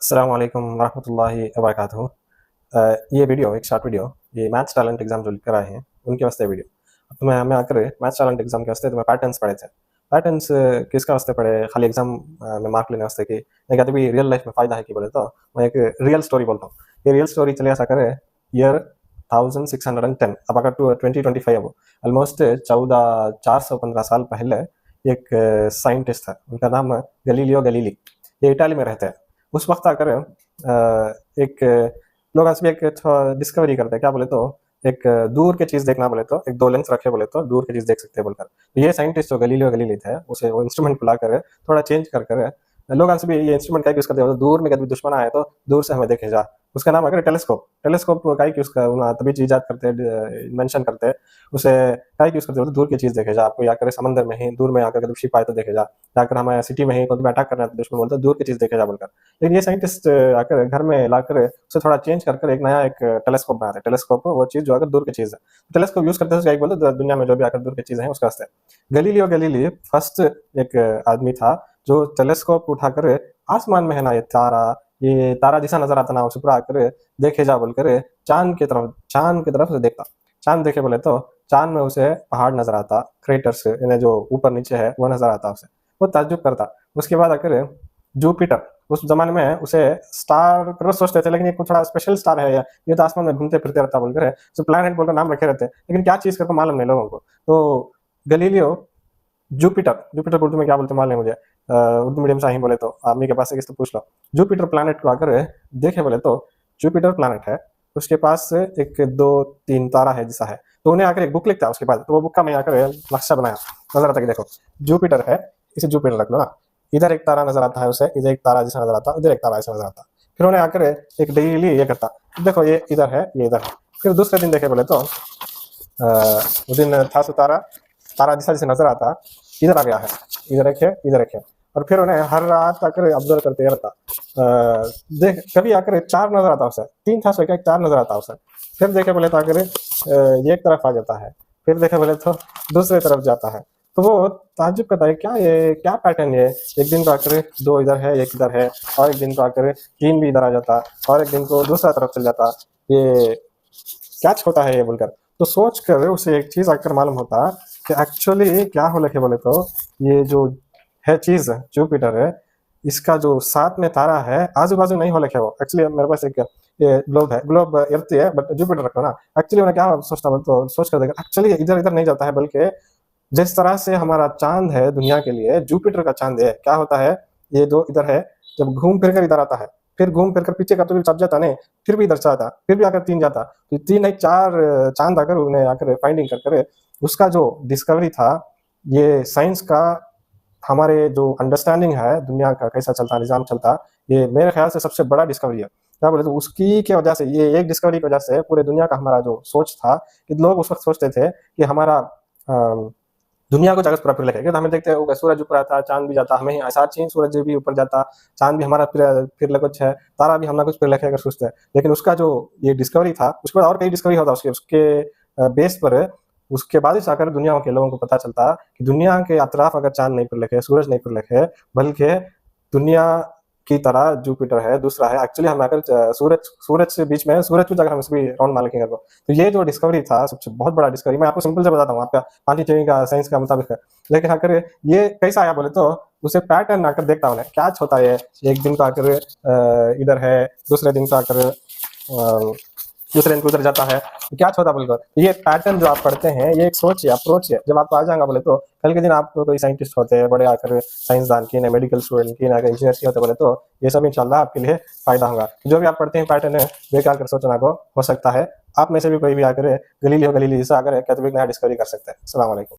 अस्सलाम वालेकुम वरहमतुल्लाहि वबरकातुहू। ये वीडियो एक शॉर्ट वीडियो ये मैथ्स टैलेंट एग्जाम जो लिख कर आए हैं उनके वास्ते वीडियो। तो मैं आकर मैथ्स टैलेंट एग्जाम के वास्ते तो मैं पैटर्न्स पढ़े थे। पैटर्न्स किसका वास्ते पढ़े खाली एग्जाम में मार्क लेने वास्ते कि नहीं कहते भी रियल लाइफ में फ़ायदा है कि बोले तो मैं एक रियल स्टोरी बोलता हूँ। ये रियल स्टोरी चले ऐसा करे ईयर 1610 अब अगर 2025 अब ऑलमोस्ट 415 साल पहले एक साइंटिस्ट था, उनका नाम गलीलियो गलीली। ये इटाली में रहते हैं। उस वक्त आकर एक लोग आज भी एक डिस्कवरी करते हैं, क्या बोले तो एक दूर की चीज देखना बोले तो एक दो लेंस रखे बोले तो दूर की चीज देख सकते हैं बोलकर। तो ये साइंटिस्ट जो गलीलियो गलीली थे उसे वो इंस्ट्रूमेंट को लाकर थोड़ा चेंज कर लोग आज भी ये इंस्ट्रूमेंट का यूज करते हैं, दूर में कभी दुश्मन आए तो दूर से हमें देखे जा। उसका नाम अगर टेलीस्कोप। टेलीस्कोप का यूज कर तभी इजाद करते हैं, इन्वेंशन करते हैं उसे का यूज करते हैं दूर की चीज देखे जा। आपको या करे समंदर में ही दूर में आकर कभी शिप आए तो देखे जा, जाकर हमारे सिटी में ही कभी अटैक करना है तो दुश्मन बोलते दूर की चीज देखे जा बोलकर। लेकिन ये साइंटिस्ट आकर घर में लाकर उसे थोड़ा चेंज कर एक नया एक टेलीस्कोप बनाते हैं। टेलीस्कोप वो चीज जो अगर दूर की चीज है, टेलीस्कोप यूज करते हैं बोलते दुनिया में जो भी आकर दूर की चीज है उसका वास्ते। गलीलियो गलीली फर्स्ट एक आदमी था जो टेलीस्कोप उठाकर आसमान में है ना ये तारा जैसा नजर आता ना उसे पूरा आकर देखे जा बोलकर चांद की तरफ से देखता। चांद देखे बोले तो चांद में उसे पहाड़ नजर आता, क्रेटर्स यानी जो ऊपर नीचे है वो नजर आता उसे। वो ताज्जुब करता। उसके बाद आकर जुपिटर, उस जमाने में उसे स्टार करो सोचते थे, लेकिन ये कुछ थोड़ा स्पेशल स्टार है, ये तो आसमान में घूमते फिरते रहता बोलकर उसे प्लैनेट बोलकर नाम रखे रहते, लेकिन क्या चीज करके मालूम नहीं लोगों को। तो गलीलियो जुपिटर जुपिटर को उर्दू में क्या बोलते मालूम मुझे, उर्दू मीडियम से ही बोले तो आदमी के पास से किसी तो पूछ लो। जुपिटर प्लैनेट को आकर देखे बोले तो जुपिटर प्लैनेट है, उसके पास एक दो तीन तारा है जैसा है। तो उन्हें आकर एक बुक लिखता है उसके बाद, तो वो बुक का मैं आकर नक्शा बनाया, नजर आता कि देखो जुपिटर है, इसे जुपिटर रख लो ना। इधर एक तारा नजर आता है उसे, इधर एक तारा जैसा नजर आता, इधर एक तारा ऐसा नजर आता। फिर उन्हें आकर एक डेली ये करता, देखो ये इधर है ये इधर है। फिर दूसरे दिन देखे बोले तो उस दिन था सो तारा जैसा जैसे नजर आता इधर आ गया है, इधर रखे। और फिर उन्हें हर रात आकर ऑब्जर्व करते रहता। देख कभी आकर चार नजर आता उसे, तीन था सो चार नजर आता उसे। फिर देखे बोले तो आकर ये एक तरफ आ जाता है, फिर देखे बोले तो दूसरे तरफ जाता है। तो वो ताज्जुब करता है क्या पैटर्न ये, एक दिन तो आकर दो इधर है एक इधर है, और एक दिन तो आकर तीन भी इधर आ जाता, और एक दिन को दूसरा तरफ चल जाता, ये क्या होता है ये बोलकर। तो सोच कर उसे एक चीज आकर मालूम होता कि एक्चुअली क्या हो लिखे बोले तो ये जो है चीज जुपिटर है, इसका जो साथ में तारा है आजू बाजू नहीं हो लिखे। वो एक्चुअली मेरे पास एक ये ग्लोब है, ग्लोब अर्थ है बट जुपिटर रखो ना। एक्चुअली उन्हें क्या सोचता बोले तो सोच कर देखा एक्चुअली इधर इधर नहीं जाता है, बल्कि जिस तरह से हमारा चांद है दुनिया के लिए जुपिटर का चांद है, क्या होता है ये दो इधर है, जब घूम फिर कर इधर आता है, फिर घूम फिर कर पीछे का तो भी चप जाता नहीं, फिर भी इधर से आता, फिर भी आकर तीन जाता, तो तीन नहीं चार चांद आकर उन्हें आकर फाइंडिंग कर उसका जो डिस्कवरी था, ये साइंस का हमारे जो अंडरस्टैंडिंग है दुनिया का कैसा चलता निजाम चलता, ये मेरे ख्याल से सबसे बड़ा डिस्कवरी है। क्या बोले तो उसकी की वजह से, ये एक डिस्कवरी की वजह से पूरे दुनिया का हमारा जो सोच था कि लोग उस वक्त सोचते थे कि हमारा दुनिया को जगत पूरा फिर लगे, तो हमें देखते हैं सूरज ऊपर आता चांद भी जाता, हमें ऐसा चीज सूरज भी ऊपर जाता, चांद भी हमारा फिर कुछ है, तारा भी हमारा कुछ फिर लगे अगर सोचते हैं। लेकिन उसका जो ये डिस्कवरी था उसके बाद और कई डिस्कवरी होता उसके बेस पर, उसके बाद ही आकर दुनिया के लोगों को पता चलता कि दुनिया के अतराफ अगर चांद नहीं फिर लगे, सूरज नहीं फिर लगे, बल्कि दुनिया की तरह जुपिटर है दूसरा है। एक्चुअली हम आकर सूरज से बीच में सूरज को जाकर हम इसमें राउंड मार लेंगे। तो ये जो डिस्कवरी था सबसे बहुत बड़ा डिस्कवरी, मैं आपको सिंपल से बताता हूँ आपका क्वांटिटी का साइंस का मुताबिक है। लेकिन आकर ये कैसा आया बोले तो उसे पैटर्न आकर देखता हूँ क्या होता है, एक दिन तो आकर इधर है, दूसरे दिन तो आकर दूसरे दिन को उधर जाता है, क्या होता बोलकर। ये पैटर्न जो आप पढ़ते हैं ये एक सोच है, अप्रोच है, जब आपको आ जाएगा बोले तो कल के दिन आप कोई साइंटिस्ट होते हैं बड़े आकर साइंसदान की ना मेडिकल स्टूडेंट की ना इंजीनियर की होते बोले तो ये सब इंशाल्लाह आपके लिए फायदा होगा। जो भी आप पढ़ते हैं पैटर्न है बेकार कर सोचना को हो सकता है आप में से भी कोई भी आकर गलीलियो गलीली जैसा आकर क्या तो नया डिस्कवरी कर सकते हैं। अस्सलाम वालेकुम।